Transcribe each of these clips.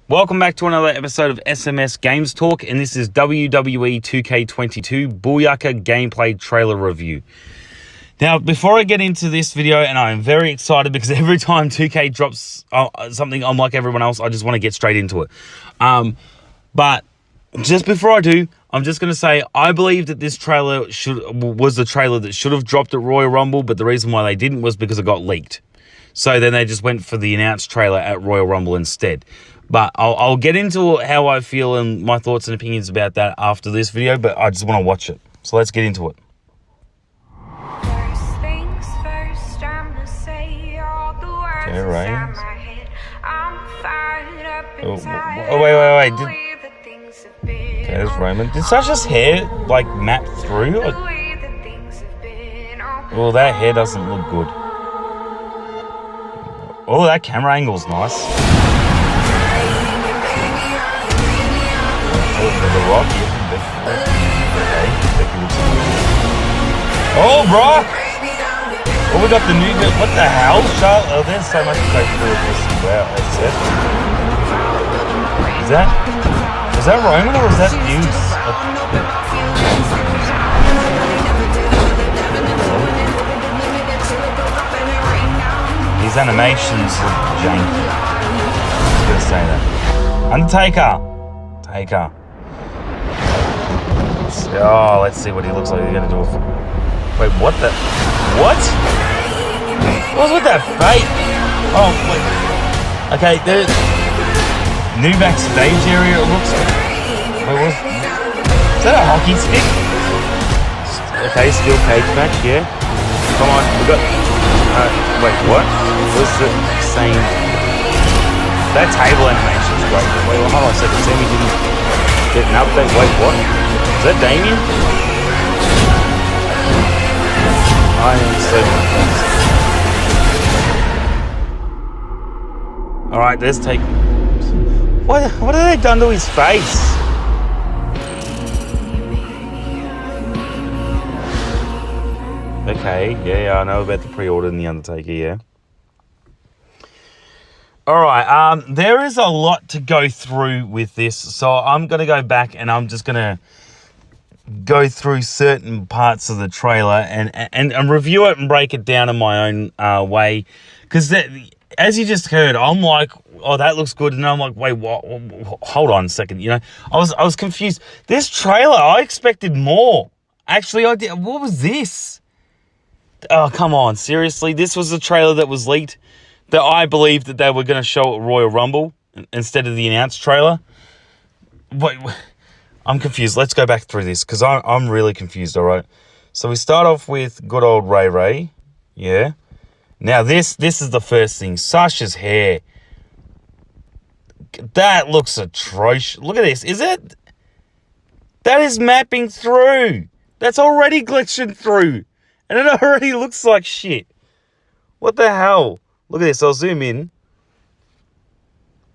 Welcome back to another episode of SMS Games Talk, and this is WWE 2K22 Booyaka gameplay trailer review. Now, before I get into this video, and I'm very excited because every time 2K drops something unlike everyone else, I just want to get straight into it. But just before I do, I'm just going to say I believe that this trailer was the trailer that should have dropped at Royal Rumble, but the reason why they didn't was because it got leaked. So then they just went for the announced trailer at Royal Rumble instead. But I'll get into how I feel and my thoughts and opinions about that after this video, but I just want to watch it. So let's get into it. First things first, I'm gonna say all the words inside my head. I'm fired up inside. Wait. Okay, there's Roman. Did Sasha's hair, like, map through? Well, that hair doesn't look good. Oh, that camera angle's nice. The Rock. Okay. Oh, Brock! Oh, we got the new... What the hell? Charlotte? Oh, there's so much to go through with this. Wow, that's it. Is that Roman or is that News? These animations look janky. I was going to say that. Undertaker. Oh, let's see what he looks like. He's going to do a... Wait, what the... What? What was with that fate? Oh, wait. Okay, there's... New backstage area, it looks like. Wait, is that a hockey stick? Okay, steel cage match, yeah. Come on, we got... wait, what? What's the same... That table animation's great. Wait, well, hold on a second. Sammy didn't get an update. Wait, what? Is that Damien? I am so confused. Alright, let's take... What have they done to his face? Okay, yeah, I know about the pre-order and the Undertaker, yeah. Alright, there is a lot to go through with this, so I'm going to go back and I'm just going to go through certain parts of the trailer and review it and break it down in my own way. Because as you just heard, I'm like, oh, that looks good. And I'm like, wait, what? Hold on a second. You know, I was confused. This trailer, I expected more. Actually, I did. What was this? Oh, come on. Seriously? This was the trailer that was leaked that I believed that they were going to show at Royal Rumble instead of the announced trailer? Wait, I'm confused. Let's go back through this because I'm really confused, all right? So we start off with good old Ray. Yeah. Now, this is the first thing. Sasha's hair. That looks atrocious. Look at this. Is it? That is mapping through. That's already glitching through. And it already looks like shit. What the hell? Look at this. I'll zoom in.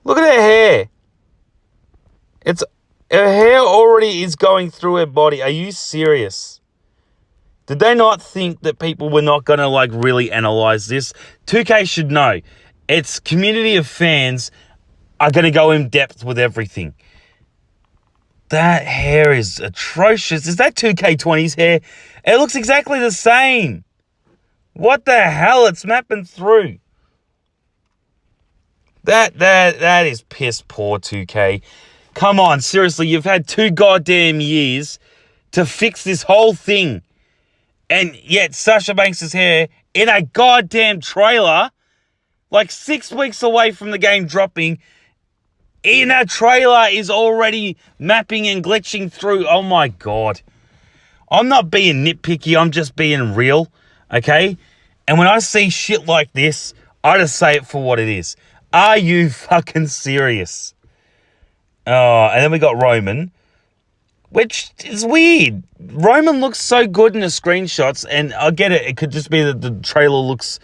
Look at her hair. Her hair already is going through her body. Are you serious? Did they not think that people were not going to, like, really analyze this? 2K should know. Its community of fans are going to go in depth with everything. That hair is atrocious. Is that 2K20's hair? It looks exactly the same. What the hell? It's mapping through. That is piss poor, 2K. Come on, seriously, you've had 2 goddamn years to fix this whole thing. And yet Sasha Banks' hair in a goddamn trailer, like 6 weeks away from the game dropping, in a trailer is already mapping and glitching through. Oh my God. I'm not being nitpicky, I'm just being real, okay? And when I see shit like this, I just say it for what it is. Are you fucking serious? Oh, and then we got Roman, which is weird. Roman looks so good in the screenshots, and I get it. It could just be that the trailer looks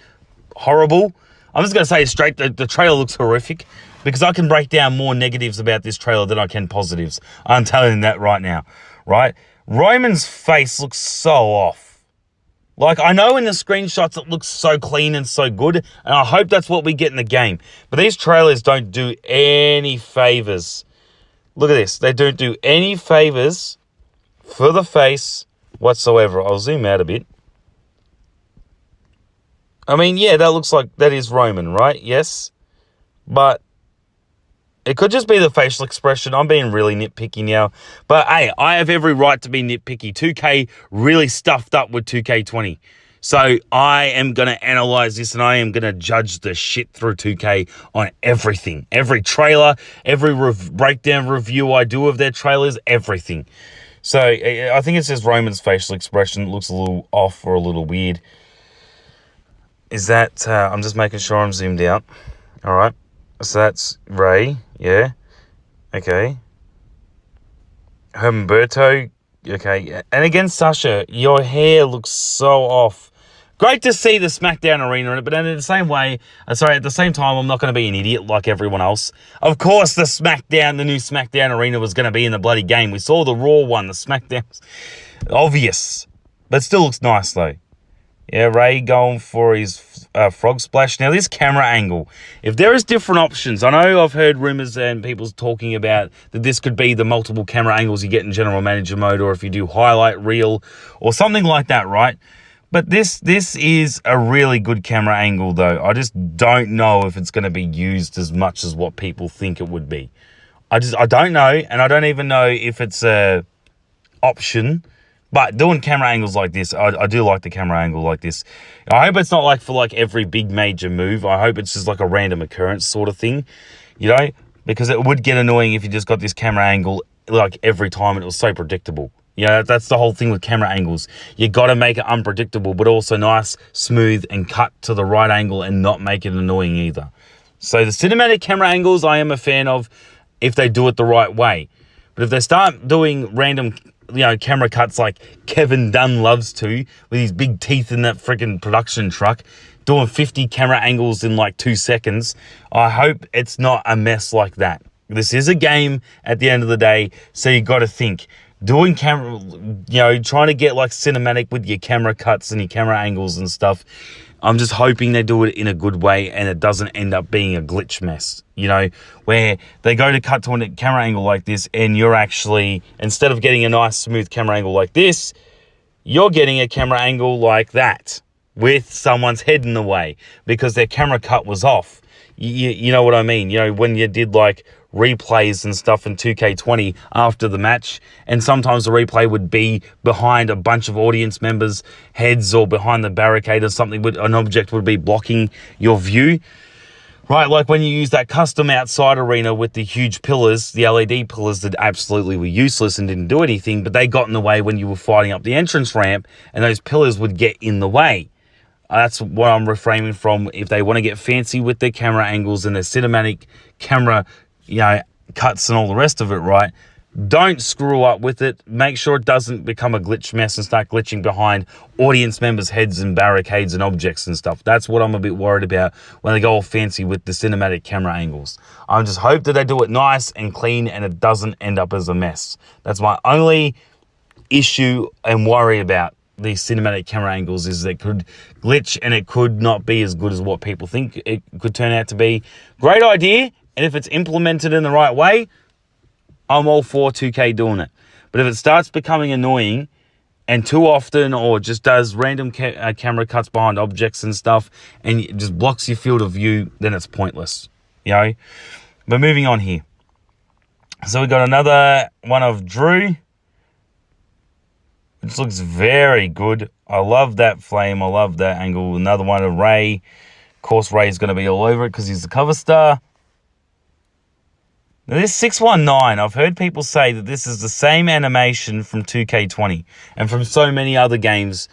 horrible. I'm just going to say it straight, the trailer looks horrific, because I can break down more negatives about this trailer than I can positives. I'm telling you that right now, right? Roman's face looks so off. Like, I know in the screenshots it looks so clean and so good, and I hope that's what we get in the game. But these trailers don't do any favors. Look at this. They don't do any favors for the face whatsoever. I'll zoom out a bit. I mean, yeah, that looks like that is Roman, right? Yes. But it could just be the facial expression. I'm being really nitpicky now. But, hey, I have every right to be nitpicky. 2K really stuffed up with 2K20. So I am going to analyze this and I am going to judge the shit through 2K on everything. Every trailer, every breakdown review I do of their trailers, everything. So I think it's just Roman's facial expression. It looks a little off or a little weird. Is that... I'm just making sure I'm zoomed out. All right. So that's Ray. Yeah. Okay. Humberto. Okay. And again, Sasha, your hair looks so off. Great to see the SmackDown arena in it, but in the same way, at the same time, I'm not going to be an idiot like everyone else. Of course, the new SmackDown arena was going to be in the bloody game. We saw the Raw one, the SmackDown. Obvious. But still looks nice, though. Yeah, Ray going for his frog splash. Now, this camera angle, if there is different options, I know I've heard rumors and people talking about that this could be the multiple camera angles you get in general manager mode, or if you do highlight reel or something like that, right? But this is a really good camera angle, though. I just don't know if it's going to be used as much as what people think it would be. I don't know, and I don't even know if it's a option. But doing camera angles like this, I do like the camera angle like this. I hope it's not like for like every big major move. I hope it's just like a random occurrence sort of thing, you know, because it would get annoying if you just got this camera angle like every time and it was so predictable. You know, that's the whole thing with camera angles. You got to make it unpredictable, but also nice, smooth, and cut to the right angle and not make it annoying either. So the cinematic camera angles I am a fan of if they do it the right way. But if they start doing random, you know, camera cuts like Kevin Dunn loves to, with his big teeth in that freaking production truck, doing 50 camera angles in like 2 seconds, I hope it's not a mess like that. This is a game at the end of the day, so you got to think. Doing camera, you know, trying to get like cinematic with your camera cuts and your camera angles and stuff. I'm just hoping they do it in a good way and it doesn't end up being a glitch mess, you know, where they go to cut to a camera angle like this and you're actually, instead of getting a nice smooth camera angle like this, you're getting a camera angle like that with someone's head in the way because their camera cut was off. You know what I mean? You know, when you did like replays and stuff in 2K20 after the match, and sometimes the replay would be behind a bunch of audience members' heads or behind the barricade or something, an object would be blocking your view. Right, like when you use that custom outside arena with the huge pillars, the LED pillars that absolutely were useless and didn't do anything, but they got in the way when you were fighting up the entrance ramp, and those pillars would get in the way. That's what I'm refraining from. If they want to get fancy with their camera angles and their cinematic camera, you know, cuts and all the rest of it, right? Don't screw up with it. Make sure it doesn't become a glitch mess and start glitching behind audience members' heads and barricades and objects and stuff. That's what I'm a bit worried about when they go all fancy with the cinematic camera angles. I just hope that they do it nice and clean and it doesn't end up as a mess. That's my only issue and worry about these cinematic camera angles, is they could glitch and it could not be as good as what people think it could turn out to be. Great idea, and if it's implemented in the right way, I'm all for 2K doing it. But if it starts becoming annoying and too often, or just does random camera cuts behind objects and stuff and it just blocks your field of view, then it's pointless, you know. But moving on here. So we got another one of Drew, which looks very good. I love that flame. I love that angle. Another one of Ray. Of course, Ray's going to be all over it because he's the cover star. Now, this 619, I've heard people say that this is the same animation from 2K20 and from so many other games,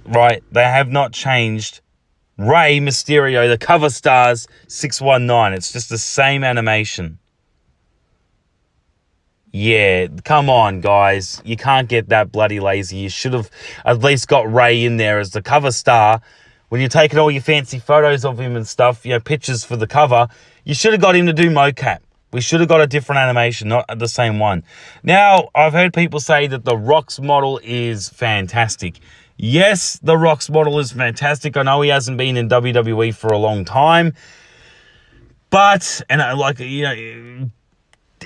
right? They have not changed Rey Mysterio, the cover star's 619. It's just the same animation. Yeah, come on, guys. You can't get that bloody lazy. You should have at least got Ray in there as the cover star. When you're taking all your fancy photos of him and stuff, you know, pictures for the cover, you should have got him to do mocap. We should have got a different animation, not the same one. Now, I've heard people say that the Rock's model is fantastic. Yes, The Rock's model is fantastic. I know he hasn't been in WWE for a long time. But, and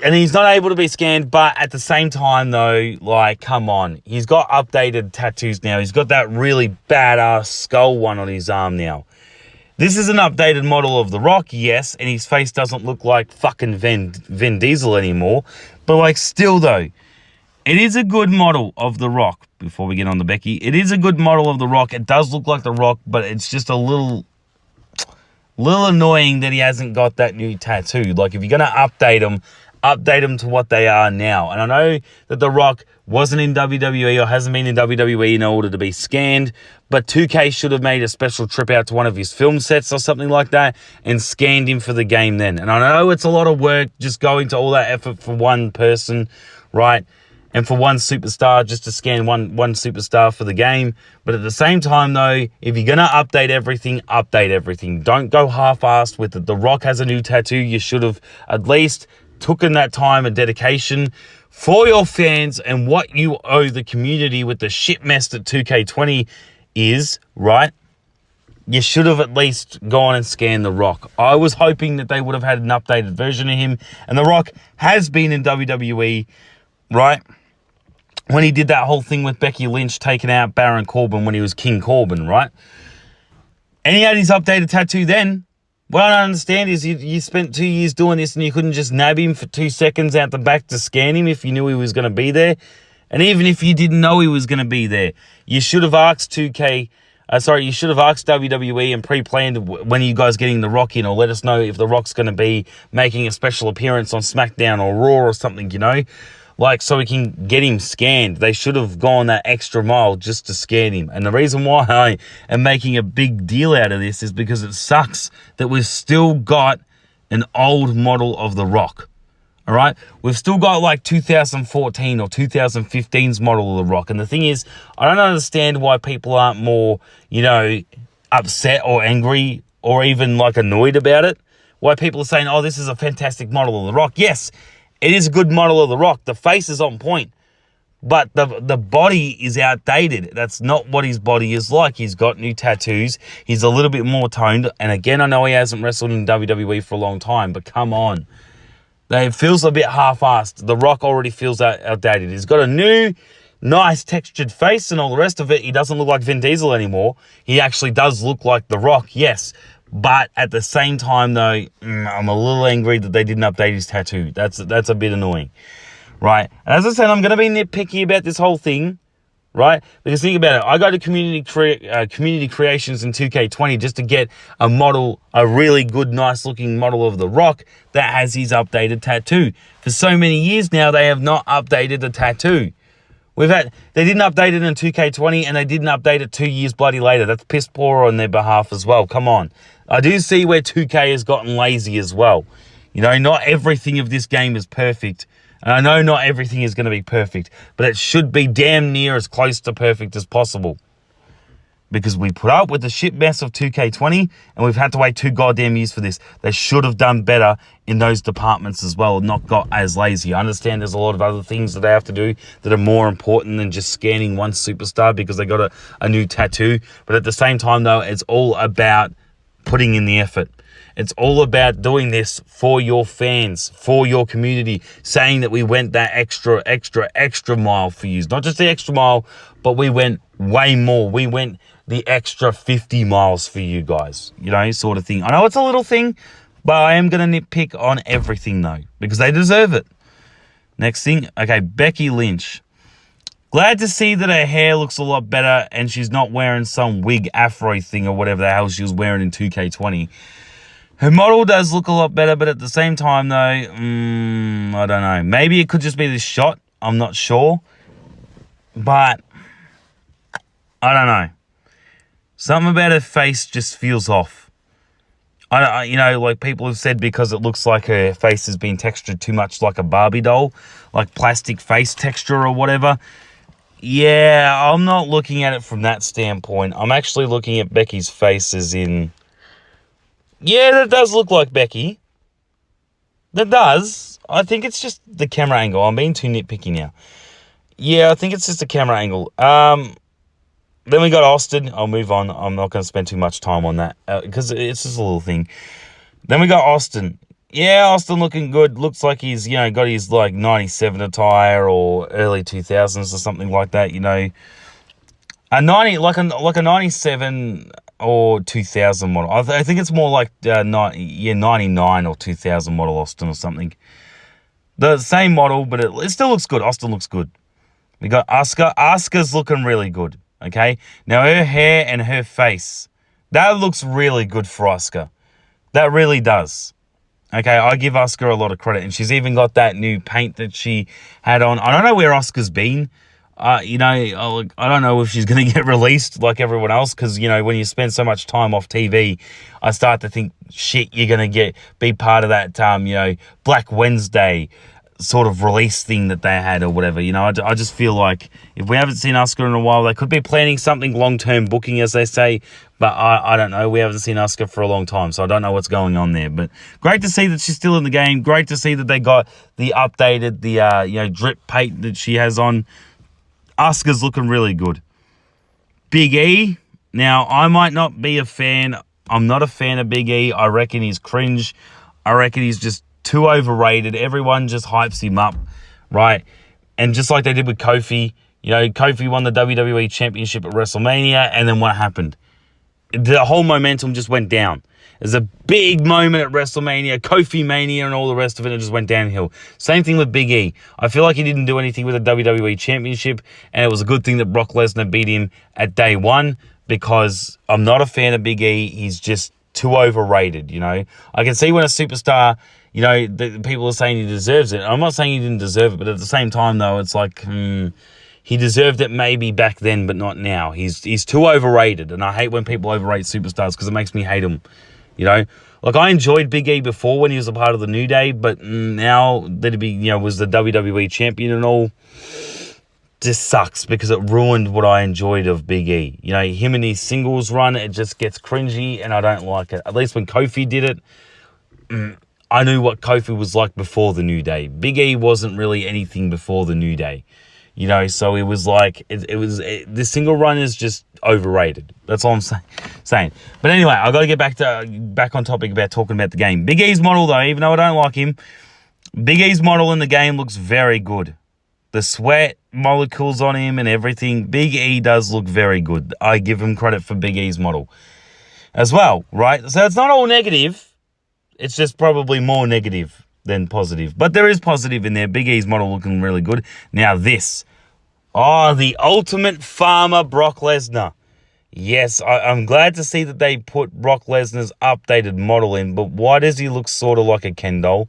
and he's not able to be scanned, but at the same time, though, like, come on. He's got updated tattoos now. He's got that really badass skull one on his arm now. This is an updated model of The Rock, yes, and his face doesn't look like fucking Vin Diesel anymore. But, like, still, though, it is a good model of The Rock. Before we get on to Becky, it is a good model of The Rock. It does look like The Rock, but it's just a little annoying that he hasn't got that new tattoo. Like, if you're going to update them to what they are now. And I know that The Rock wasn't in WWE or hasn't been in WWE in order to be scanned, but 2K should have made a special trip out to one of his film sets or something like that and scanned him for the game then. And I know it's a lot of work just going to all that effort for one person, right? And for one superstar, just to scan one superstar for the game. But at the same time, though, if you're going to update everything. Don't go half-assed with it. The Rock has a new tattoo. You should have at least taken that time and dedication for your fans and what you owe the community with the shit mess that 2K20 is, right? You should have at least gone and scanned The Rock. I was hoping that they would have had an updated version of him. And The Rock has been in WWE, right? When he did that whole thing with Becky Lynch taking out Baron Corbin when he was King Corbin, right? And he had his updated tattoo then. What I don't understand is you spent 2 years doing this and you couldn't just nab him for 2 seconds out the back to scan him if you knew he was going to be there. And even if you didn't know he was going to be there, you should have asked you should have asked WWE and pre-planned when are you guys getting The Rock in, or let us know if The Rock's going to be making a special appearance on SmackDown or Raw or something, you know? Like, so we can get him scanned. They should have gone that extra mile just to scan him. And the reason why I am making a big deal out of this is because it sucks that we've still got an old model of The Rock. All right? We've still got like 2014 or 2015's model of The Rock. And the thing is, I don't understand why people aren't more, upset or angry or even like annoyed about it. Why people are saying, oh, this is a fantastic model of The Rock. Yes, it is a good model of The Rock. The face is on point. But the body is outdated. That's not what his body is like. He's got new tattoos. He's a little bit more toned. And again, I know he hasn't wrestled in WWE for a long time, but come on. It feels a bit half-assed. The Rock already feels outdated. He's got a new, nice textured face and all the rest of it. He doesn't look like Vin Diesel anymore. He actually does look like The Rock, yes. But at the same time, though, I'm a little angry that they didn't update his tattoo. That's a bit annoying, right? And as I said, I'm going to be nitpicky about this whole thing, right? Because think about it. I go to community creations in 2K20 just to get a model, a really good, nice-looking model of The Rock that has his updated tattoo. For so many years now, they have not updated the tattoo. They didn't update it in 2K20 and they didn't update it 2 years bloody later. That's piss poor on their behalf as well. Come on. I do see where 2K has gotten lazy as well. Not everything of this game is perfect. And I know not everything is going to be perfect, but it should be damn near as close to perfect as possible. Because we put up with the shit mess of 2K20 and we've had to wait 2 goddamn years for this. They should have done better in those departments as well and not got as lazy. I understand there's a lot of other things that they have to do that are more important than just scanning one superstar because they got a new tattoo. But at the same time, though, it's all about putting in the effort. It's all about doing this for your fans, for your community, saying that we went that extra mile for you. Not just the extra mile, but we went way more. We went the extra 50 miles for you guys, sort of thing. I know it's a little thing, but I am going to nitpick on everything, though, because they deserve it. Next thing, okay, Becky Lynch. Glad to see that her hair looks a lot better and she's not wearing some wig afro thing or whatever the hell she was wearing in 2K20. Her model does look a lot better, but at the same time, though, I don't know. Maybe it could just be this shot. I'm not sure. But I don't know. Something about her face just feels off. Like people have said because it looks like her face has been textured too much like a Barbie doll, like plastic face texture or whatever. Yeah, I'm not looking at it from that standpoint. I'm actually looking at Becky's face as in... Yeah, that does look like Becky. That does. I think it's just the camera angle. I'm being too nitpicky now. Yeah, I think it's just the camera angle. Then we got Austin. I'll move on. I'm not going to spend too much time on that because it's just a little thing. Then we got Austin. Yeah, Austin looking good. Looks like he's, got his like 97 attire or early 2000s or something like that, A 97 or 2000 model. I think it's more like 99 or 2000 model Austin or something. The same model, but it still looks good. Austin looks good. We got Asuka. Asuka's looking really good, okay? Now, her hair and her face, that looks really good for Asuka. That really does. Okay, I give Asuka a lot of credit, and she's even got that new paint that she had on. I don't know where Asuka's been. I don't know if she's going to get released like everyone else because, when you spend so much time off TV, I start to think, shit, you're going to be part of that, Black Wednesday sort of release thing that they had or whatever. I just feel like if we haven't seen Asuka in a while, they could be planning something long-term booking, as they say, but I don't know. We haven't seen Asuka for a long time, so I don't know what's going on there. But great to see that she's still in the game. Great to see that they got the updated, drip paint that she has on. Asuka's looking really good. Big E. Now, I might not be a fan. I'm not a fan of Big E. I reckon he's cringe. I reckon he's just too overrated. Everyone just hypes him up, right? And just like they did with Kofi, Kofi won the WWE Championship at WrestleMania, and then what happened? The whole momentum just went down. There's a big moment at WrestleMania, Kofi Mania, and all the rest of it, just went downhill. Same thing with Big E. I feel like he didn't do anything with the WWE Championship, and it was a good thing that Brock Lesnar beat him at day one, because I'm not a fan of Big E. He's just too overrated, I can see when a superstar, the people are saying he deserves it. I'm not saying he didn't deserve it, but at the same time, though, it's like, he deserved it maybe back then, but not now. He's too overrated, and I hate when people overrate superstars because it makes me hate them. Like I enjoyed Big E before when he was a part of the New Day, but now that he was the WWE champion and all, just sucks because it ruined what I enjoyed of Big E. Him and his singles run, it just gets cringy, and I don't like it. At least when Kofi did it, I knew what Kofi was like before the New Day. Big E wasn't really anything before the New Day. So it was like, the single run is just overrated. That's all I'm saying. But anyway, I've got to get back on topic about talking about the game. Big E's model, though, even though I don't like him, Big E's model in the game looks very good. The sweat molecules on him and everything, Big E does look very good. I give him credit for Big E's model as well, right? So it's not all negative. It's just probably more negative than positive. But there is positive in there. Big E's model looking really good. Now this. Oh, the Ultimate Farmer Brock Lesnar. Yes, I'm glad to see that they put Brock Lesnar's updated model in, but why does he look sort of like a Ken doll?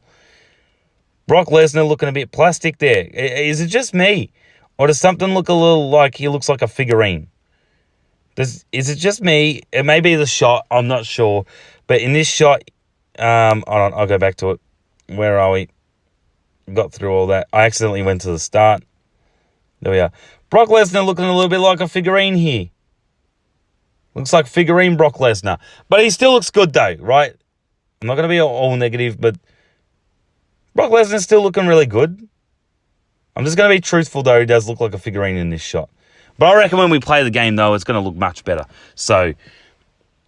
Brock Lesnar looking a bit plastic there. Is it just me? Or does something look a little like he looks like a figurine? Is it just me? It may be the shot. I'm not sure. But in this shot, hold on, I'll go back to it. Where are we? Got through all that. I accidentally went to the start. There we are. Brock Lesnar looking a little bit like a figurine here. Looks like figurine Brock Lesnar. But he still looks good though, right? I'm not going to be all negative, but Brock Lesnar's still looking really good. I'm just going to be truthful though. He does look like a figurine in this shot. But I reckon when we play the game though, it's going to look much better. So,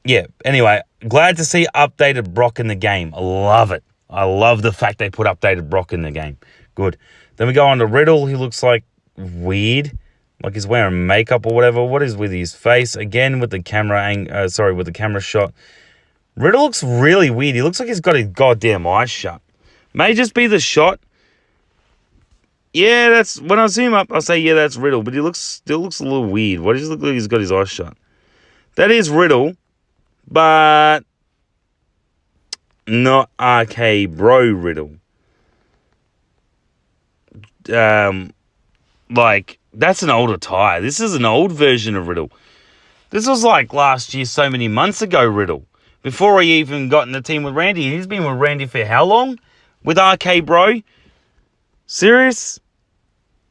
yeah. Anyway, glad to see updated Brock in the game. I love it. I love the fact they put updated Brock in the game. Good. Then we go on to Riddle. He looks like weird, like he's wearing makeup or whatever. What is with his face? Again, with the camera with the camera shot. Riddle looks really weird. He looks like he's got his goddamn eyes shut. May just be the shot. Yeah, that's when I zoom up, I'll say, yeah, that's Riddle, but he still looks a little weird. Why does he look like he's got his eyes shut? That is Riddle, but not RK Bro Riddle. Like, that's an old attire. This is an old version of Riddle. This was like last year, so many months ago, Riddle. Before he even got in the team with Randy. He's been with Randy for how long? With RK Bro? Serious?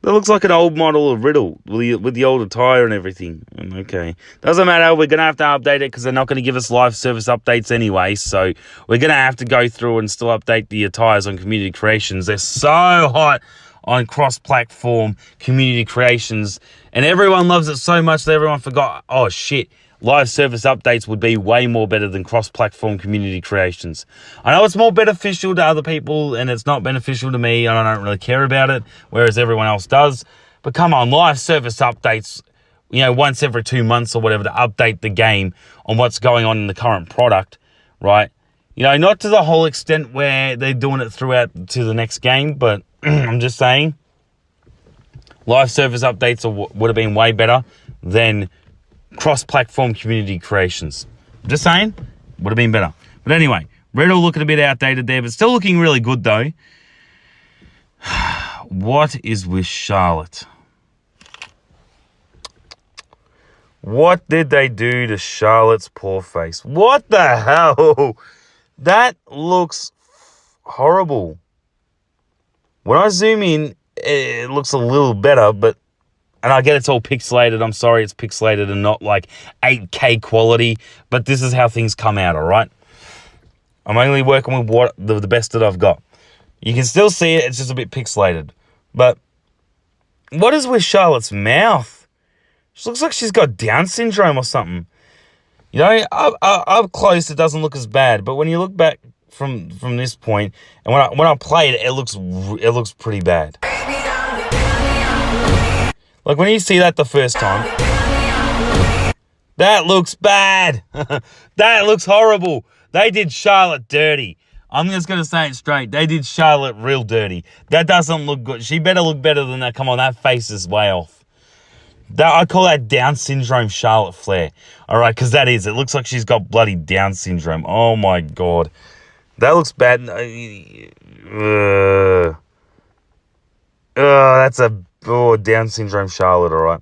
That looks like an old model of Riddle with the old attire and everything. Okay. Doesn't matter. We're going to have to update it because they're not going to give us live service updates anyway. So we're going to have to go through and still update the attires on Community Creations. They're so hot on cross-platform community creations. And everyone loves it so much that everyone forgot, oh shit, live service updates would be way more better than cross-platform community creations. I know it's more beneficial to other people and it's not beneficial to me and I don't really care about it, whereas everyone else does. But come on, live service updates, once every 2 months or whatever to update the game on what's going on in the current product, right? Not to the whole extent where they're doing it throughout to the next game, but I'm just saying live service updates would have been way better than cross-platform community creations. I'm just saying, would have been better. But anyway, Riddle looking a bit outdated there, but still looking really good though. What is with Charlotte? What did they do to Charlotte's poor face? What the hell? That looks horrible. When I zoom in, it looks a little better, and I get it's all pixelated. I'm sorry it's pixelated and not like 8K quality, but this is how things come out, all right? I'm only working with what the best that I've got. You can still see it, it's just a bit pixelated. But what is with Charlotte's mouth? She looks like she's got Down syndrome or something. Up close it doesn't look as bad, but when you look back from this point, and when I play it, it looks pretty bad. Like when you see that the first time, that looks bad. That looks horrible. They did Charlotte dirty. I'm just going to say it straight. They did Charlotte real dirty. That doesn't look good. She better look better than that. Come on, that face is way off. I call that Down syndrome Charlotte Flair. All right, because that is. It looks like she's got bloody Down syndrome. Oh, my God. That looks bad. That's Down syndrome Charlotte, all right.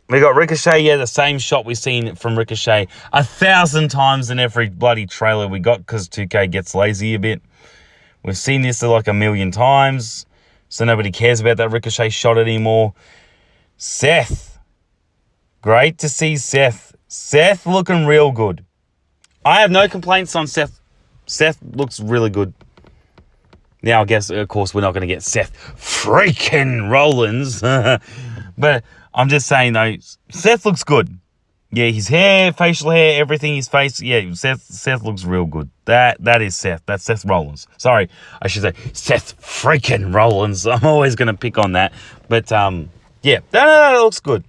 We got Ricochet, the same shot we've seen from Ricochet 1,000 times in every bloody trailer we got because 2K gets lazy a bit. We've seen this like 1,000,000 times, so nobody cares about that Ricochet shot anymore. Seth. Great to see Seth. Seth looking real good. I have no complaints on Seth. Seth looks really good. Now, I guess, of course, we're not going to get Seth freaking Rollins. But I'm just saying, though, Seth looks good. Yeah, his hair, facial hair, everything, his face. Yeah, Seth looks real good. That is Seth. That's Seth Rollins. Sorry, I should say Seth freaking Rollins. I'm always going to pick on that. But, yeah, that looks good.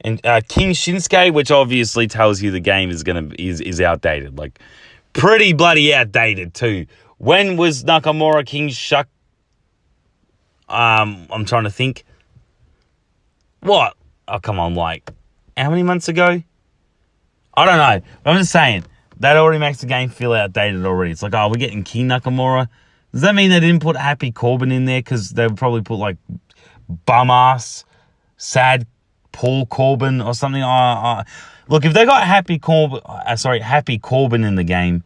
And King Shinsuke, which obviously tells you the game is outdated. Like, pretty bloody outdated, too. When was Nakamura King Shuck? I'm trying to think. What? Oh, come on, like, how many months ago? I don't know. I'm just saying, that already makes the game feel outdated already. It's like, oh, we're getting King Nakamura. Does that mean they didn't put Happy Corbin in there? Because they would probably put, like, bum-ass, sad Paul Corbin or something. Look, if they got Happy Corbin in the game,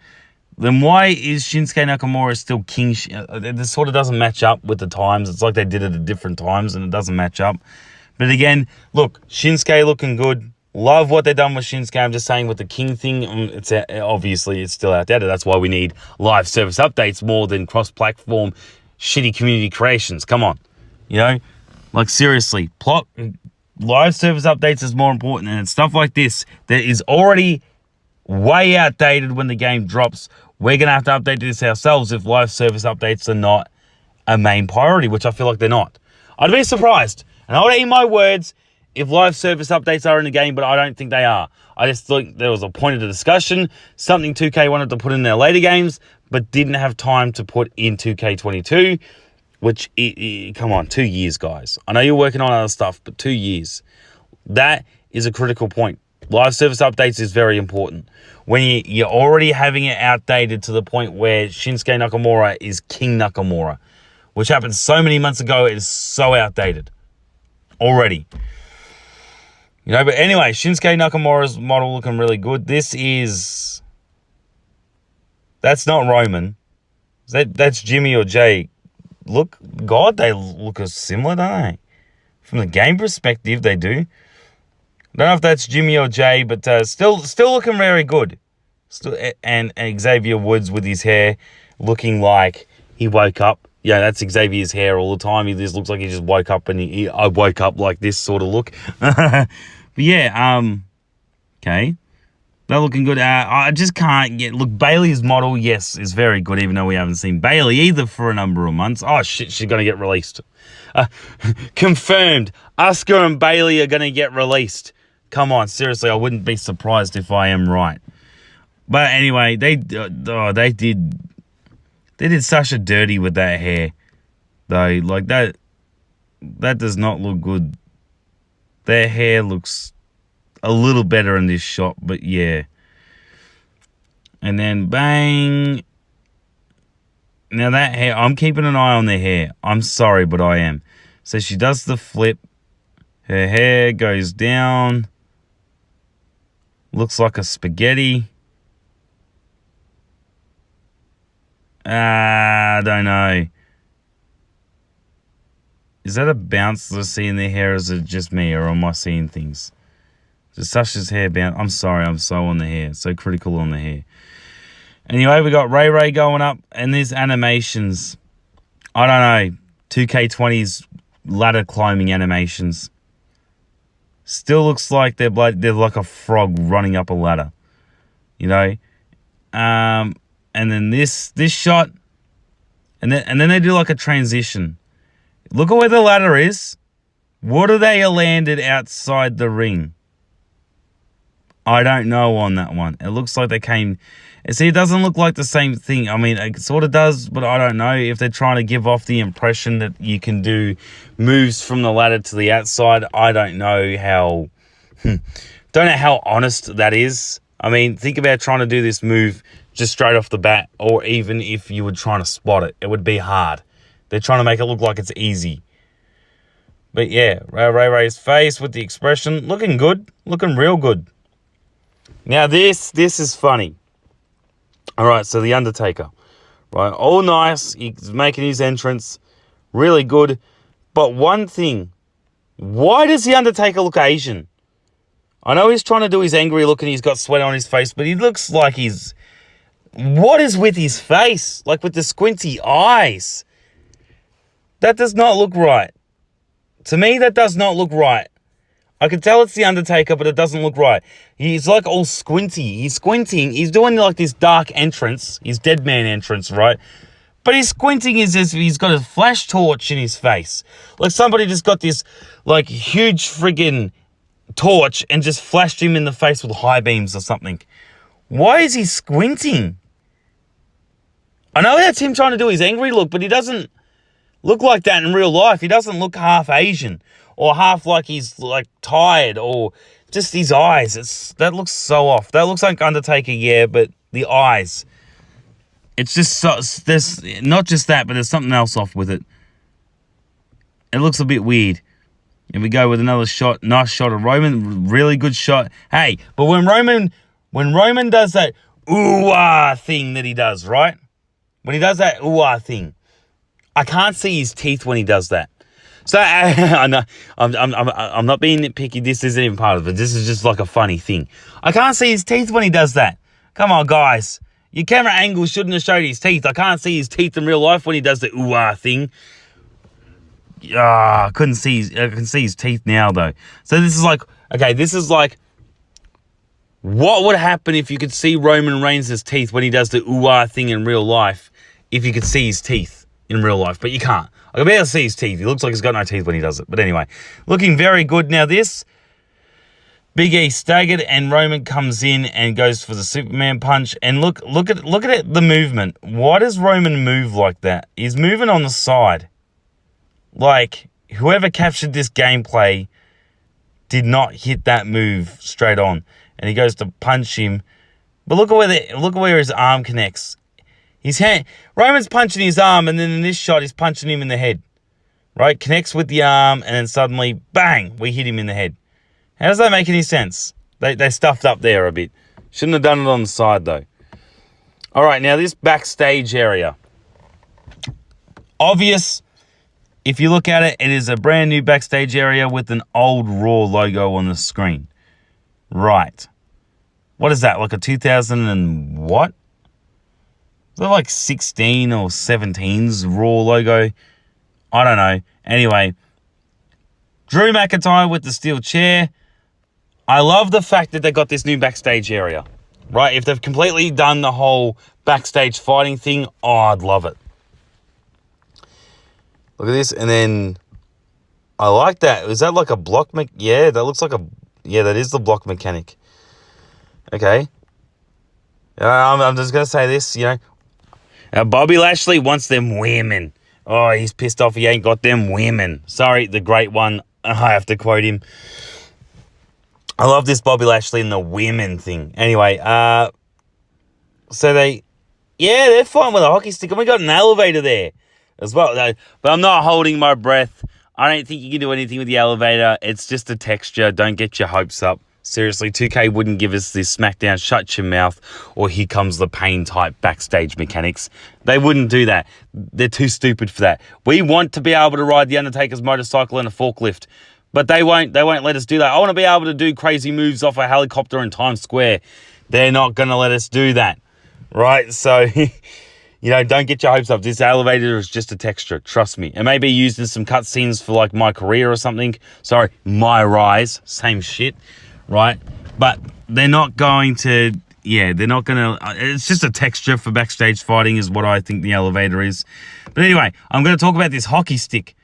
then why is Shinsuke Nakamura still King? This sort of doesn't match up with the times. It's like they did it at different times and it doesn't match up. But again, look, Shinsuke looking good. Love what they've done with Shinsuke. I'm just saying with the King thing, obviously it's still outdated. That's why we need live service updates more than cross-platform shitty community creations. Come on. Like seriously, live service updates is more important. And it's stuff like this that is already way outdated when the game drops. We're going to have to update this ourselves if live service updates are not a main priority, which I feel like they're not. I'd be surprised. And I would eat my words if live service updates are in the game, but I don't think they are. I just think there was a point of the discussion, something 2K wanted to put in their later games, but didn't have time to put in 2K22, which, come on, 2 years, guys. I know you're working on other stuff, but 2 years. That is a critical point. Live service updates is very important. When you're already having it outdated to the point where Shinsuke Nakamura is King Nakamura, which happened so many months ago, it is so outdated. Already. But anyway, Shinsuke Nakamura's model looking really good. That's not Roman. That's Jimmy or Jay. Look, God, they look similar, don't they? From the game perspective, they do. I don't know if that's Jimmy or Jay, but still looking very good. And Xavier Woods with his hair looking like he woke up yeah, that's Xavier's hair all the time. He just looks like he just woke up and I woke up like this sort of look. But yeah, okay. They're looking good. I just can't get... Look, Bailey's model, yes, is very good, even though we haven't seen Bailey either for a number of months. Oh, shit, she's going to get released. Confirmed. Asuka and Bailey are going to get released. Come on, seriously, I wouldn't be surprised if I am right. But anyway, they did Sasha dirty with that hair, though. Like, that does not look good. Their hair looks a little better in this shot, but yeah. And then bang. Now that hair, I'm keeping an eye on their hair. I'm sorry, but I am. So she does the flip. Her hair goes down. Looks like a spaghetti. I don't know. Is that a bounce that I see in their hair, or is it just me, or am I seeing things? Does Sasha's hair bounce? I'm sorry, I'm so on the hair. So critical on the hair. Anyway, we got Ray Ray going up, and these animations. I don't know. 2K20's ladder climbing animations. Still looks like they're like a frog running up a ladder. You know? And then this shot. And then they do like a transition. Look at where the ladder is. What are they landed outside the ring? I don't know on that one. It looks like they came... See, it doesn't look like the same thing. I mean, it sort of does, but I don't know if they're trying to give off the impression that you can do moves from the ladder to the outside. I don't know how... Don't know how honest that is. I mean, think about trying to do this move just straight off the bat, or even if you were trying to spot it. It would be hard. They're trying to make it look like it's easy. But yeah, Ray Ray's face with the expression, looking good. Looking real good. Now this is funny. All right, so The Undertaker, right? All nice. He's making his entrance. Really good. But one thing, why does The Undertaker look Asian? I know he's trying to do his angry look and he's got sweat on his face, but he looks like he's... What is with his face? Like with the squinty eyes. That does not look right. To me, that does not look right. I can tell it's The Undertaker, but it doesn't look right. He's like all squinty. He's squinting. He's doing like this dark entrance. His dead man entrance, right? But he's squinting as if he's got a flash torch in his face. Like somebody just got this like huge friggin' torch and just flashed him in the face with high beams or something. Why is he squinting? I know that's him trying to do his angry look, but he doesn't look like that in real life. He doesn't look half Asian. Or half like he's like tired, or just his eyes. That looks so off. That looks like Undertaker, yeah, but the eyes. It's just so, there's not just that, but there's something else off with it. It looks a bit weird. And we go with another shot, nice shot of Roman, really good shot. Hey, but when Roman does that ooh-ah thing that he does, right? When he does that ooh-ah thing, I can't see his teeth when he does that. So I know I'm not being nitpicky. This isn't even part of it. This is just like a funny thing. I can't see his teeth when he does that. Come on, guys. Your camera angle shouldn't have showed his teeth. I can't see his teeth in real life when he does the ooh-ah thing. I can see his teeth now, though. So this is like, okay, this is like, what would happen if you could see Roman Reigns' teeth when he does the ooh-ah thing in real life, if you could see his teeth in real life, but you can't. I can barely see his teeth. He looks like he's got no teeth when he does it. But anyway, looking very good. Now this, Big E staggered and Roman comes in and goes for the Superman punch. And look at it, the movement. Why does Roman move like that? He's moving on the side. Like, whoever captured this gameplay did not hit that move straight on. And he goes to punch him. But look at where his arm connects. His hand, Roman's punching his arm, and then in this shot, he's punching him in the head. Right? Connects with the arm, and then suddenly, bang, we hit him in the head. How does that make any sense? They stuffed up there a bit. Shouldn't have done it on the side, though. All right, now this backstage area. Obvious. If you look at it, it is a brand new backstage area with an old Raw logo on the screen. Right. What is that? Like a 2000 and what? They're like 16 or 17's Raw logo. I don't know. Anyway, Drew McIntyre with the steel chair. I love the fact that they got this new backstage area, right? If they've completely done the whole backstage fighting thing, oh, I'd love it. Look at this, and then I like that. Is that like a block? Yeah, that looks like a... Yeah, that is the block mechanic. Okay. I'm just going to say this, Bobby Lashley wants them women. Oh, he's pissed off he ain't got them women. Sorry, the great one. I have to quote him. I love this Bobby Lashley and the women thing. Anyway, so they're fine with a hockey stick. And we got an elevator there as well. But I'm not holding my breath. I don't think you can do anything with the elevator. It's just a texture. Don't get your hopes up. Seriously, 2K wouldn't give us this SmackDown shut your mouth or here comes the pain type backstage mechanics. They wouldn't do that. They're too stupid for that. We want to be able to ride the Undertaker's motorcycle in a forklift, but they won't let us do that. I want to be able to do crazy moves off a helicopter in Times Square. They're not going to let us do that, right? So, don't get your hopes up. This elevator is just a texture. Trust me. It may be used in some cutscenes for like my career or something. Sorry, my rise. Same shit. Right? But they're not going to, it's just a texture for backstage fighting is what I think the elevator is. But anyway, I'm going to talk about this hockey stick.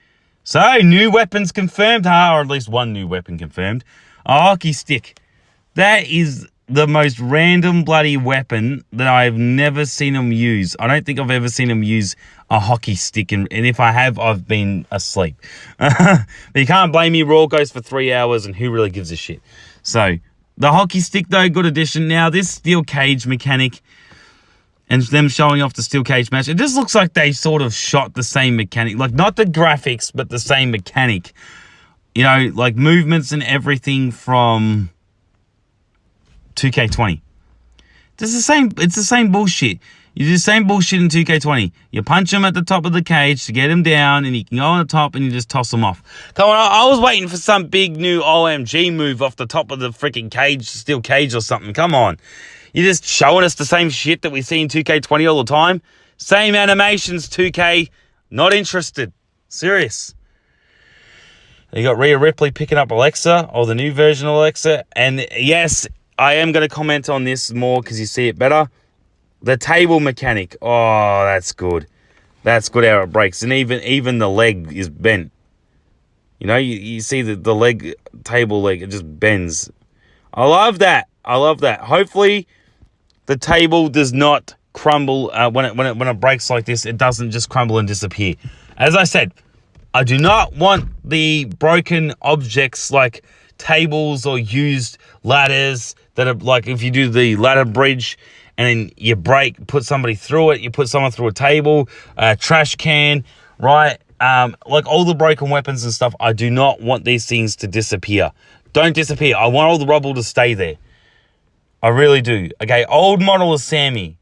So, new weapons confirmed, or at least one new weapon confirmed. A hockey stick. That is the most random bloody weapon that I've never seen them use. I don't think I've ever seen them use a hockey stick, and if I have, I've been asleep. But you can't blame me. Raw goes for 3 hours, and who really gives a shit? So, the hockey stick, though, good addition. Now, this steel cage mechanic and them showing off the steel cage match, it just looks like they sort of shot the same mechanic. Like, not the graphics, but the same mechanic. Like movements and everything from 2K20. It's the same bullshit. You do the same bullshit in 2K20. You punch them at the top of the cage to get them down, and you can go on the top and you just toss them off. Come on, I was waiting for some big new OMG move off the top of the freaking cage, steel cage or something. Come on. You're just showing us the same shit that we see in 2K20 all the time. Same animations, 2K. Not interested. Serious. You got Rhea Ripley picking up Alexa, or the new version of Alexa. And yes, I am going to comment on this more because you see it better. The table mechanic. Oh, that's good. That's good how it breaks. And even the leg is bent. You see the leg, table leg, it just bends. I love that. Hopefully, the table does not crumble when it breaks like this. It doesn't just crumble and disappear. As I said, I do not want the broken objects like tables or used ladders that are like if you do the ladder bridge and then you put somebody through it, you put someone through a table, a trash can, right? Like all the broken weapons and stuff, I do not want these things to disappear. Don't disappear. I want all the rubble to stay there. I really do. Okay, old model of Sammy.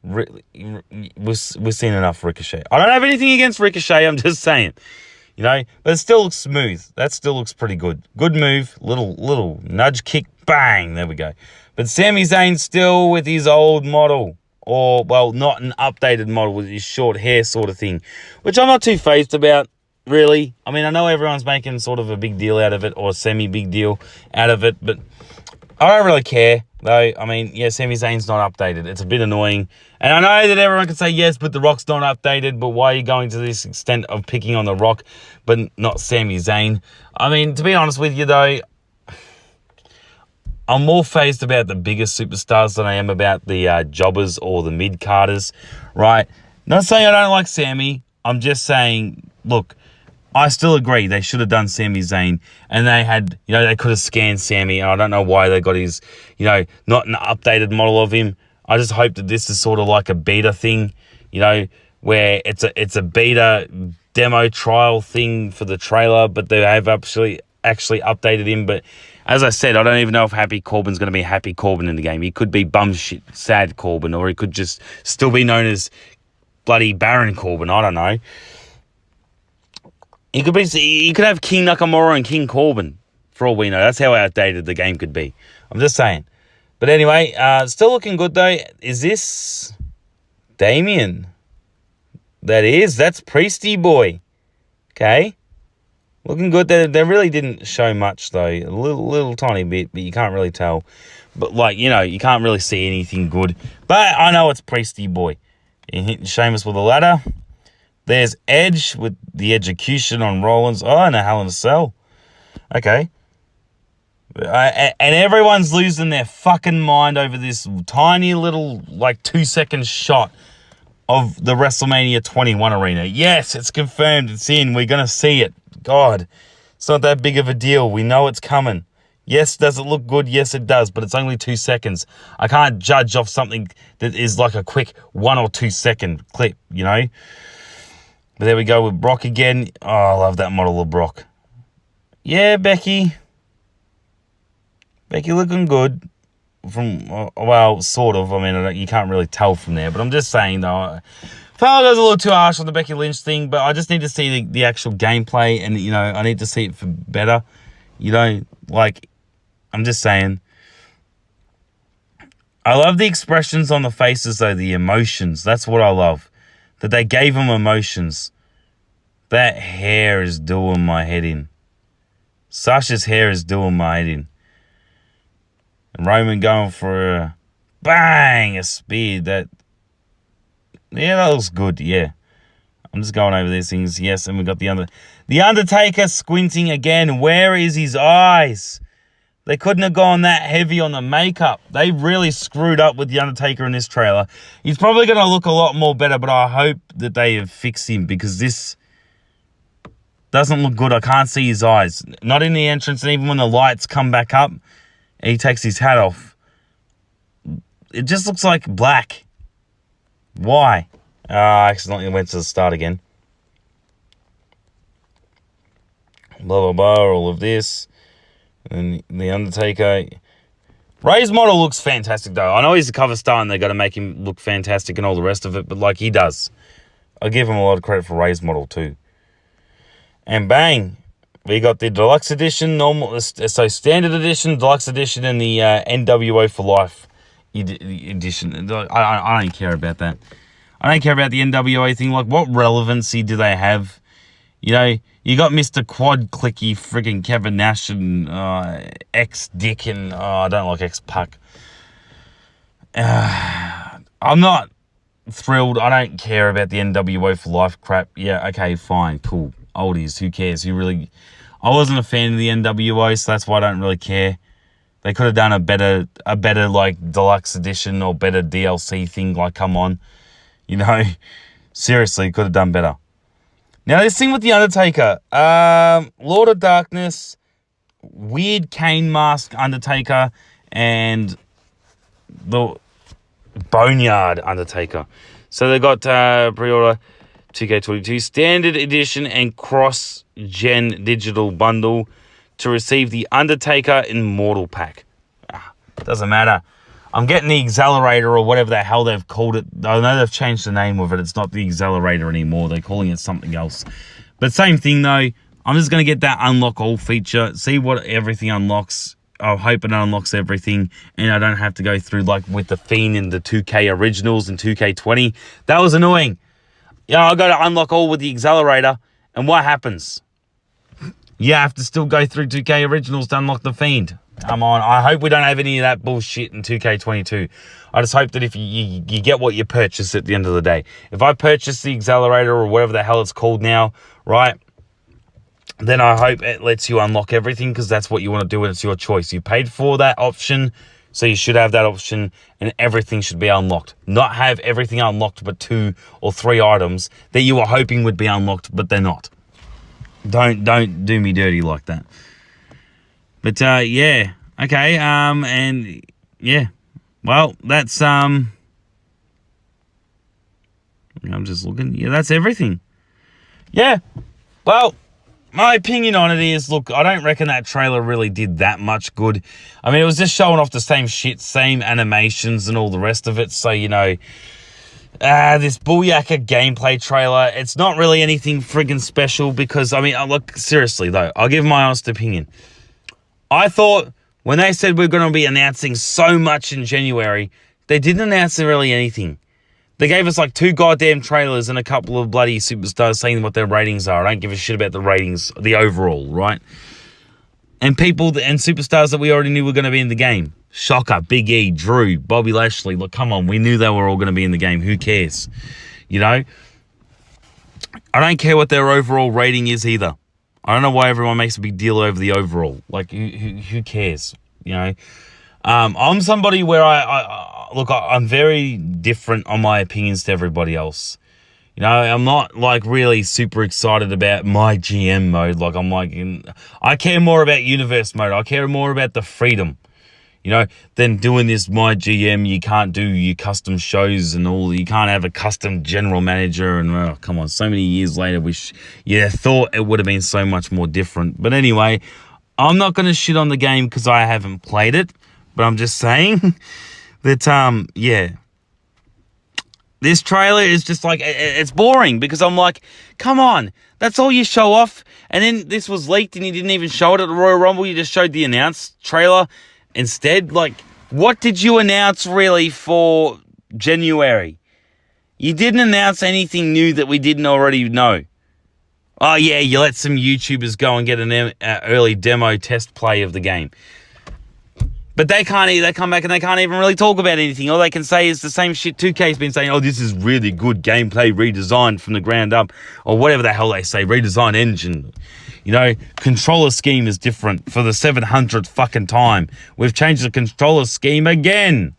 We've seen enough Ricochet. I don't have anything against Ricochet, I'm just saying. But it still looks smooth. That still looks pretty good. Good move. Little nudge kick. Bang. There we go. But Sami Zayn still with his old model. Or, well, not an updated model with his short hair sort of thing. Which I'm not too fazed about, really. I mean, I know everyone's making sort of a big deal out of it. Or a semi-big deal out of it. But I don't really care. Though, I mean, yeah, Sami Zayn's not updated. It's a bit annoying. And I know that everyone can say, yes, but The Rock's not updated. But why are you going to this extent of picking on The Rock, but not Sami Zayn? I mean, to be honest with you, though, I'm more fazed about the biggest superstars than I am about the jobbers or the mid-carders, right? Not saying I don't like Sami. I'm just saying, look, I still agree they should have done Sami Zayn, and they had, they could have scanned Sami, and I don't know why they got his, not an updated model of him. I just hope that this is sort of like a beta thing, where it's a beta demo trial thing for the trailer, but they have actually updated him. But as I said, I don't even know if Happy Corbin's going to be Happy Corbin in the game. He could be bum shit sad Corbin, or he could just still be known as bloody Baron Corbin. I don't know. He could have King Nakamura and King Corbin, for all we know. That's how outdated the game could be. I'm just saying. But anyway, still looking good though. Is this Damien. That's Priesty Boy. Okay. Looking good. They really didn't show much, though. A little tiny bit, but you can't really tell. But, like, you know, you can't really see anything good. But I know it's Priesty Boy. He hit Sheamus with a ladder. There's Edge with the execution on Rollins. Oh, and a Hell in a Cell. Okay. And everyone's losing their fucking mind over this tiny little, like, 2-second shot of the WrestleMania 21 arena. Yes, it's confirmed. It's in. We're going to see it. God, it's not that big of a deal. We know it's coming. Yes, does it look good? Yes, it does, but it's only 2 seconds. I can't judge off something that is like a quick 1 or 2 second clip, you know? But there we go with Brock again. Oh, I love that model of Brock. Yeah, Becky. Becky looking good. Well, sort of. I mean, you can't really tell from there. But I'm just saying, though, I felt I was a little too harsh on the Becky Lynch thing. But I just need to see the actual gameplay. And, you know, I need to see it for better. You know, like, I'm just saying. I love the expressions on the faces, though. The emotions. That's what I love. That they gave them emotions. That hair is doing my head in. Sasha's hair is doing my head in. Roman going for a bang, a spear. That looks good. Yeah, I'm just going over these things. Yes, and we got the Undertaker squinting again. Where is his eyes? They couldn't have gone that heavy on the makeup. They really screwed up with the Undertaker in this trailer. He's probably going to look a lot more better, but I hope that they have fixed him because this doesn't look good. I can't see his eyes. Not in the entrance, and even when the lights come back up. He takes his hat off. It just looks like black. Why? I accidentally went to the start again. Blah, blah, blah, all of this. And The Undertaker. Ray's model looks fantastic, though. I know he's a cover star and they got to make him look fantastic and all the rest of it, but, like, he does. I give him a lot of credit for Ray's model, too. And bang. We got the Deluxe Edition, Standard Edition, Deluxe Edition, and the NWO for Life Edition. I don't care about that. I don't care about the NWO thing. Like, what relevancy do they have? You know, you got Mr. Quad Clicky, friggin' Kevin Nash, and X-Dick, and I don't like X-Puck. I'm not thrilled. I don't care about the NWO for Life crap. Yeah, okay, fine, cool. Oldies, who cares? I wasn't a fan of the NWO, so that's why I don't really care. They could have done a better like deluxe edition or better DLC thing. Like, come on, you know, seriously, could have done better. Now this thing with the Undertaker, Lord of Darkness, weird cane mask Undertaker, and the Boneyard Undertaker. So they got pre-order 2K22 Standard Edition and Cross-Gen Digital Bundle to receive the Undertaker Immortal Pack. Doesn't matter. I'm getting the Accelerator or whatever the hell they've called it. I know they've changed the name of it. It's not the Accelerator anymore. They're calling it something else. But same thing, though. I'm just going to get that Unlock All feature, see what everything unlocks. I hope it unlocks everything, and I don't have to go through, like, with the Fiend and the 2K Originals and 2K20. That was annoying. Yeah, I got to unlock all with the Accelerator, and what happens? You have to still go through 2K Originals to unlock the Fiend. Come on, I hope we don't have any of that bullshit in 2K22. I just hope that if you get what you purchase at the end of the day. If I purchase the Accelerator or whatever the hell it's called now, right, then I hope it lets you unlock everything because that's what you want to do and it's your choice. You paid for that option, so you should have that option and everything should be unlocked. Not have everything unlocked but 2 or 3 items that you were hoping would be unlocked but they're not. Don't do me dirty like that. But yeah, okay, and yeah, well, that's I'm just looking. Yeah, that's everything. Yeah, well, my opinion on it is, look, I don't reckon that trailer really did that much good. I mean, it was just showing off the same shit, same animations and all the rest of it. So, you know, this Booyaka gameplay trailer, it's not really anything friggin' special because, I mean, look, seriously, though, I'll give my honest opinion. I thought when they said we're going to be announcing so much in January, they didn't announce really anything. They gave us like 2 goddamn trailers and a couple of bloody superstars saying what their ratings are. I don't give a shit about the ratings, the overall, right? And people and superstars that we already knew were going to be in the game. Shocker, Big E, Drew, Bobby Lashley. Look, come on. We knew they were all going to be in the game. Who cares? You know? I don't care what their overall rating is either. I don't know why everyone makes a big deal over the overall. Like, who cares? You know? I'm somebody where I'm very different on my opinions to everybody else. You know, I'm not like really super excited about my GM mode. Like I care more about universe mode. I care more about the freedom, you know, than doing this my GM. You can't do your custom shows and all. You can't have a custom general manager. And come on, so many years later, thought it would have been so much more different. But anyway, I'm not going to shit on the game because I haven't played it. But I'm just saying that, this trailer is just like, it's boring because I'm like, come on, that's all you show off. And then this was leaked and you didn't even show it at the Royal Rumble. You just showed the announced trailer instead. Like, what did you announce really for January? You didn't announce anything new that we didn't already know. Oh, yeah, you let some YouTubers go and get an early demo test play of the game. But they come back and they can't even really talk about anything. All they can say is the same shit 2K's been saying, oh, this is really good gameplay redesigned from the ground up, or whatever the hell they say, redesigned engine. You know, controller scheme is different for the 700th fucking time. We've changed the controller scheme again.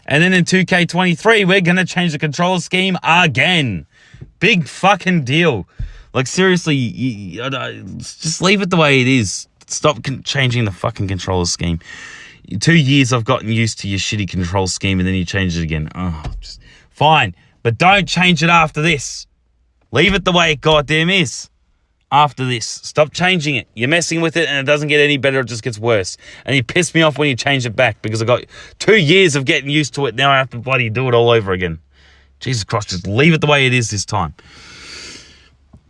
And then in 2K23, we're going to change the controller scheme again. Big fucking deal. Like, seriously, just leave it the way it is. Stop changing the fucking controller scheme. 2 years I've gotten used to your shitty control scheme and then you change it again. Oh, just fine. But don't change it after this. Leave it the way it goddamn is. After this. Stop changing it. You're messing with it and it doesn't get any better. It just gets worse. And you piss me off when you change it back because I got 2 years of getting used to it. Now I have to bloody do it all over again. Jesus Christ, just leave it the way it is this time.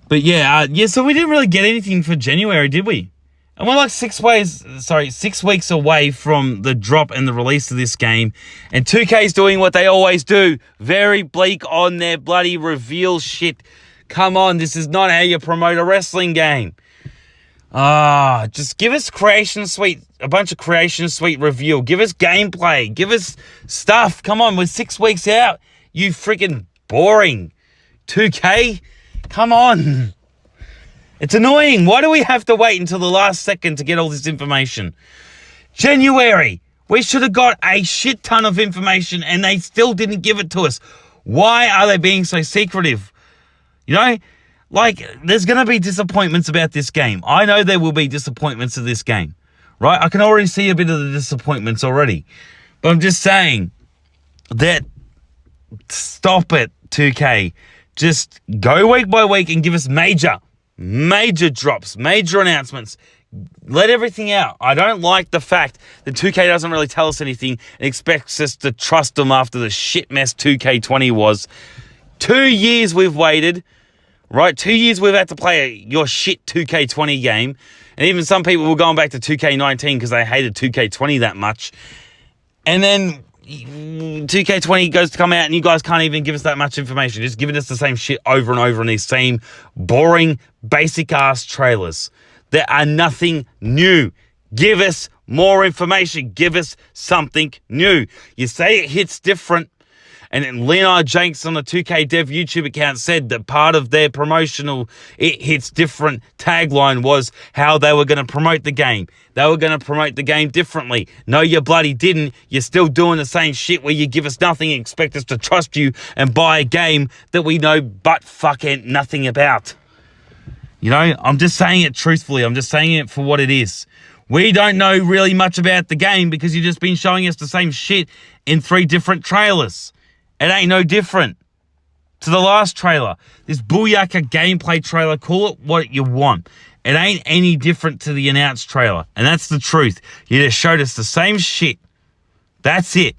But so we didn't really get anything for January, did we? And we're like 6 weeks away from the drop and the release of this game. And 2K's doing what they always do. Very bleak on their bloody reveal shit. Come on, this is not how you promote a wrestling game. Just give us Creation Suite, a bunch of Creation Suite reveal. Give us gameplay. Give us stuff. Come on, we're 6 weeks out. You freaking boring 2K. Come on. It's annoying. Why do we have to wait until the last second to get all this information? January. We should have got a shit ton of information and they still didn't give it to us. Why are they being so secretive? You know, like, there's going to be disappointments about this game. I know there will be disappointments of this game, right? I can already see a bit of the disappointments already. But I'm just saying that stop it, 2K. Just go week by week and give us major drops, major announcements. Let everything out. I don't like the fact that 2K doesn't really tell us anything and expects us to trust them after the shit mess 2K20 was. 2 years we've waited, right? 2 years we've had to play your shit 2K20 game. And even some people were going back to 2K19 because they hated 2K20 that much. And then 2K20 goes to come out and you guys can't even give us that much information. Just giving us the same shit over and over in these same boring, basic-ass trailers. There are nothing new. Give us more information. Give us something new. You say it hits different. And then Leonard Jenks on the 2K Dev YouTube account said that part of their promotional It Hits Different tagline was how they were going to promote the game. They were going to promote the game differently. No, you bloody didn't. You're still doing the same shit where you give us nothing and expect us to trust you and buy a game that we know but fucking nothing about. You know, I'm just saying it truthfully. I'm just saying it for what it is. We don't know really much about the game because you've just been showing us the same shit in 3 different trailers. It ain't no different to the last trailer. This Booyaka gameplay trailer, call it what you want. It ain't any different to the announced trailer. And that's the truth. You just showed us the same shit. That's it.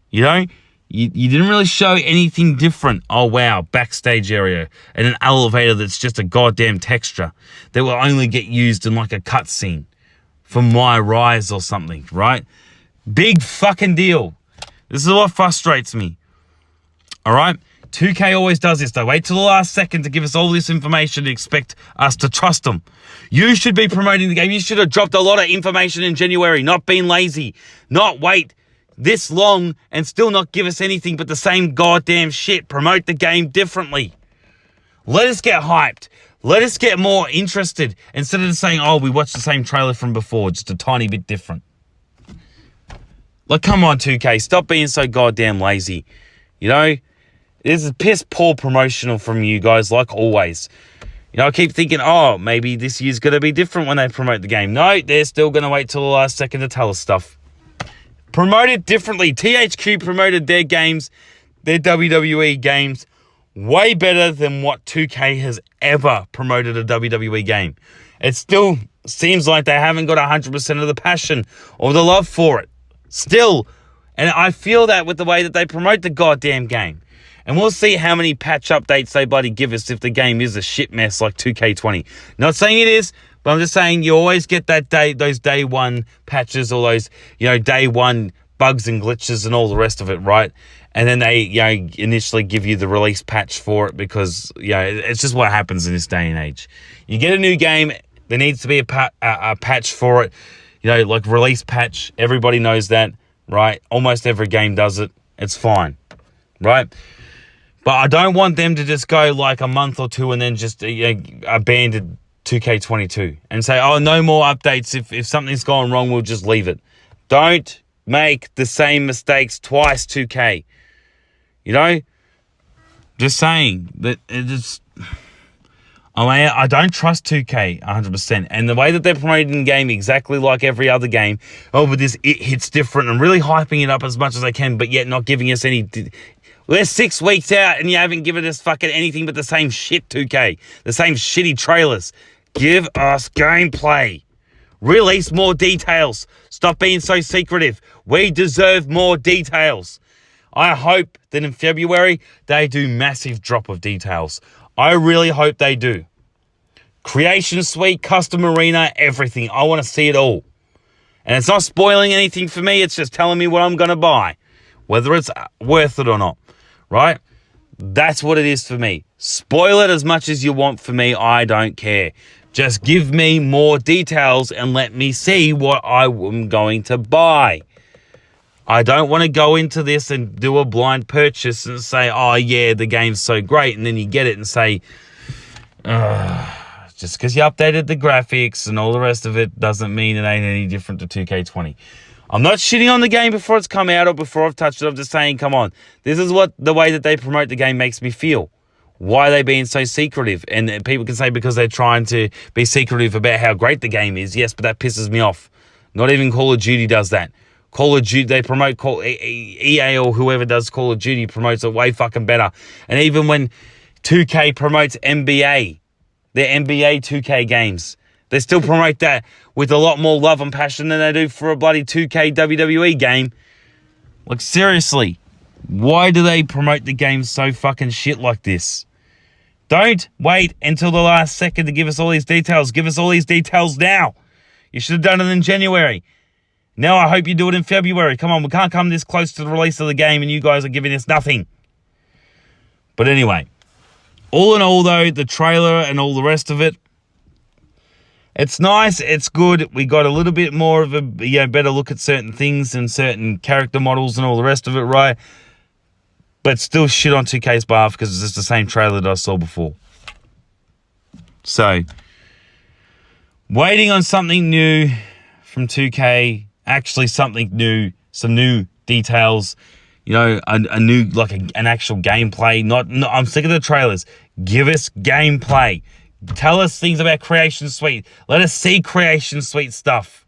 You know? You didn't really show anything different. Oh, wow, backstage area and an elevator that's just a goddamn texture that will only get used in like a cutscene for My Rise or something, right? Big fucking deal. This is what frustrates me. All right? 2K always does this. They wait till the last second to give us all this information and expect us to trust them. You should be promoting the game. You should have dropped a lot of information in January, not been lazy, not wait this long and still not give us anything but the same goddamn shit. Promote the game differently. Let us get hyped. Let us get more interested instead of saying, oh, we watched the same trailer from before, just a tiny bit different. Like, come on, 2K, stop being so goddamn lazy. You know, this is piss poor promotional from you guys, like always. You know, I keep thinking, oh, maybe this year's going to be different when they promote the game. No, they're still going to wait till the last second to tell us stuff. Promote it differently. THQ promoted their games, their WWE games, way better than what 2K has ever promoted a WWE game. It still seems like they haven't got 100% of the passion or the love for it. Still. And I feel that with the way that they promote the goddamn game. And we'll see how many patch updates they bloody give us if the game is a shit mess like 2K20. Not saying it is, but I'm just saying you always get those day one patches or those, day one bugs and glitches and all the rest of it, right? And then they, initially give you the release patch for it because, it's just what happens in this day and age. You get a new game, there needs to be a patch for it, like release patch. Everybody knows that, right? Almost every game does it. It's fine, right? But I don't want them to just go like a month or two and then just abandon 2K22 and say, oh, no more updates. If something's gone wrong, we'll just leave it. Don't make the same mistakes twice, 2K. Just saying that it's... I don't trust 2K 100%. And the way that they're promoting the game exactly like every other game, but it hits different and really hyping it up as much as they can, but yet not giving us any... We're 6 weeks out and you haven't given us fucking anything but the same shit, 2K. The same shitty trailers. Give us gameplay. Release more details. Stop being so secretive. We deserve more details. I hope that in February they do massive drop of details. I really hope they do. Creation Suite, Custom Arena, everything. I want to see it all. And it's not spoiling anything for me. It's just telling me what I'm going to buy. Whether it's worth it or not. Right? That's what it is for me. Spoil it as much as you want for me. I don't care. Just give me more details and let me see what I am going to buy. I don't want to go into this and do a blind purchase and say, oh, yeah, the game's so great. And then you get it and say, just because you updated the graphics and all the rest of it doesn't mean it ain't any different to 2K20. I'm not shitting on the game before it's come out or before I've touched it. I'm just saying, come on. This is what the way that they promote the game makes me feel. Why are they being so secretive? And people can say because they're trying to be secretive about how great the game is. Yes, but that pisses me off. Not even Call of Duty does that. Call of Duty, they promote EA or whoever does Call of Duty promotes it way fucking better. And even when 2K promotes NBA, their NBA 2K games, they still promote that with a lot more love and passion than they do for a bloody 2K WWE game. Like, seriously, why do they promote the game so fucking shit like this? Don't wait until the last second to give us all these details. Give us all these details now. You should have done it in January. Now I hope you do it in February. Come on, we can't come this close to the release of the game and you guys are giving us nothing. But anyway, all in all though, the trailer and all the rest of it, it's nice, it's good. We got a little bit more of a better look at certain things and certain character models and all the rest of it, right? But still shit on 2K's behalf because it's just the same trailer that I saw before. So, waiting on something new from 2K, actually something new, some new details, a new, like an actual gameplay. Not, I'm sick of the trailers. Give us gameplay. Tell us things about Creation Suite. Let us see Creation Suite stuff.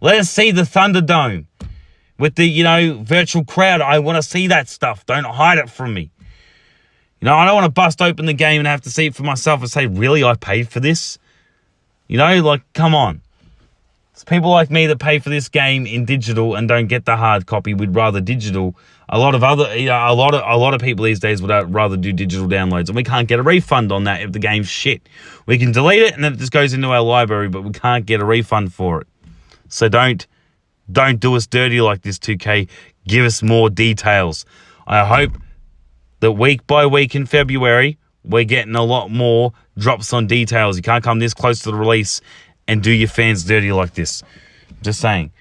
Let us see the Thunderdome with the, virtual crowd. I want to see that stuff. Don't hide it from me. I don't want to bust open the game and have to see it for myself and say, really, I paid for this? Come on. It's people like me that pay for this game in digital and don't get the hard copy. We'd rather digital. A lot of people these days would rather do digital downloads, and we can't get a refund on that if the game's shit. We can delete it and then it just goes into our library, but we can't get a refund for it. So don't do us dirty like this, 2K. Give us more details. I hope that week by week in February, we're getting a lot more drops on details. You can't come this close to the release and do your fans dirty like this. Just saying.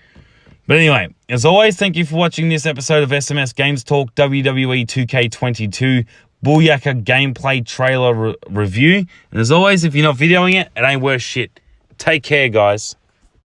But anyway, as always, thank you for watching this episode of SMS Games Talk WWE 2K22 Booyaka gameplay trailer review. And as always, if you're not videoing it, it ain't worth shit. Take care, guys.